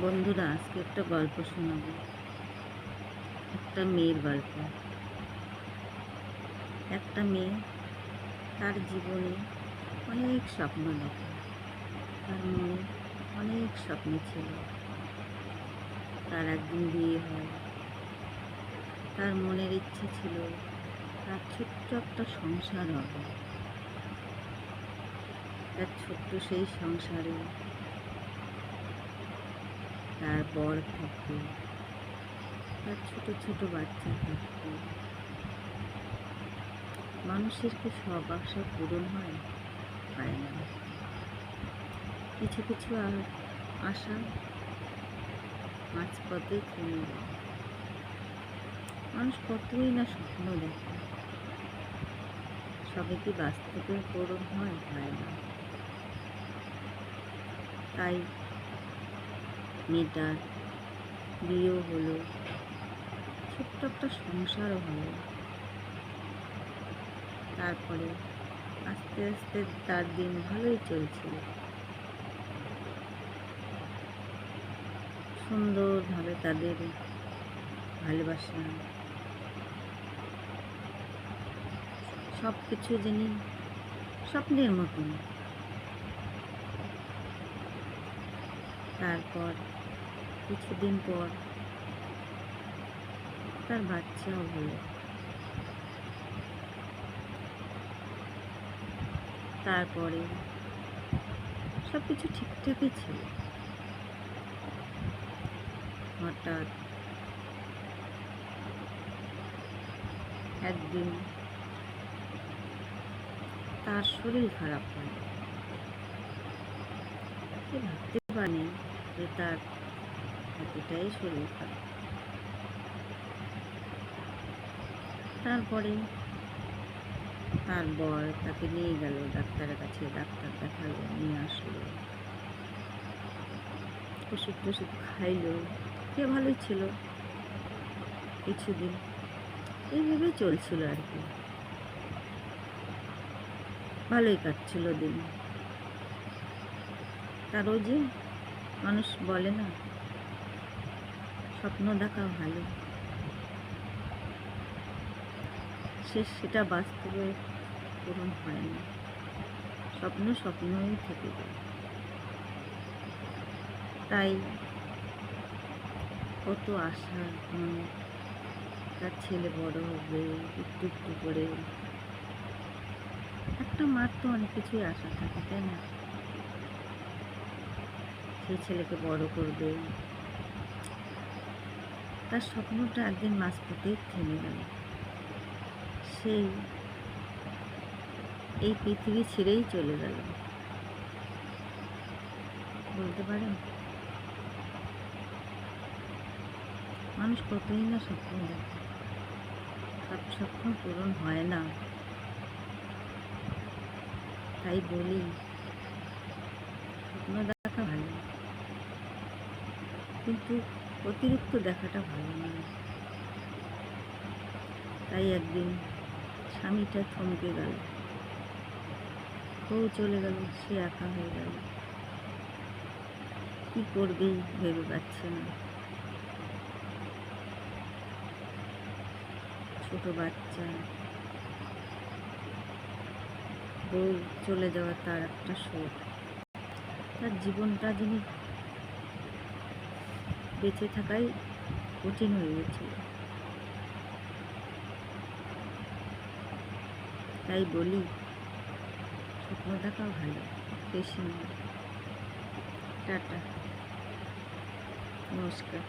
বন্ধুরা, আজকে একটা গল্প শোনাবো। একটা মেয়ের গল্প। একটা মেয়ে তার জীবনে অনেক স্বপ্ন দেখে। তার মনে অনেক স্বপ্ন ছিল। তার একদিন বিয়ে হয়। তার মনের ইচ্ছে ছিল তার ছোট্ট একটা সংসার হবে। তার ছোট্ট সেই সংসারে তার বর থাকবে, তার ছোট ছোট বাচ্চা থাকবে। মানুষের কি সব আশা পূরণ হয়? হয় না। কিছু কিছু আশা মাঝপথে থেমে যায়। মানুষ কতই না স্বপ্ন দেখে, সবে কি বাস্তবে পূরণ হয়? হয় না। তাই মেয়েটার বিয়েও হলো, ছোট্ট একটা সংসারও হলো। তারপরে আস্তে আস্তে তার দিন ভালোই চলছিল। সুন্দরভাবে তাদের ভালোবাসা, সব কিছু যিনি স্বপ্নের মতন। তারপর কিছুদিন পর তার বাচ্চাও হলো। তারপরে সব কিছু ঠিকঠাকই ছিল। হঠাৎ একদিন তার শরীর খারাপ হয়। সে ভাবতে পারেনি যে তার এতটাই শরীর খারাপ। তারপরে তার বর তাকে নিয়ে গেল ডাক্তারের কাছে। ডাক্তার দেখালো, নিয়ে আসলো, ওষুধ টষুধ খাইলো, সে ভালোই ছিল। কিছুদিন এইভাবে চলছিল আর কি, ভালোই কাটছিল দিন। তার ওই যে মানুষ বলে না, স্বপ্ন দেখা ভালো, সেটা বাস্তবে পূরণ হয় না। স্বপ্ন স্বপ্নই থেকে যায়। তাই কত আশা মনে, তার ছেলে বড় হবে একটু একটু করে। একটা মার তো অনেক কিছুই আশা থাকে, তাই না? সেই ছেলেকে বড় করবে। তার স্বপ্নটা একদিন মাঝপথেই থেমে গেল। সেই এই পৃথিবী ছেড়েই চলে গেল। বলতে পারেন, মানুষ কতই না স্বপ্ন দেখে, সব স্বপ্ন পূরণ হয় না। তাই বলি, স্বপ্ন দেখা ভালো, কিন্তু অতিরিক্ত দেখাটা ভালো নয়। তাই একদিন স্বামীটা থমকে গেল, বউ চলে গেল, সে একা হয়ে গেল। কি করবে ভেবে পাচ্ছে না। ছোট বাচ্চা, বউ চলে যাওয়া তার একটা শোক। তার জীবনটা যিনি বেঁচে থাকাই কঠিন হয়ে গেছিল। তাই বলি, স্বপ্ন দেখা ভালো, বেশি নয়। টাটা, নমস্কার।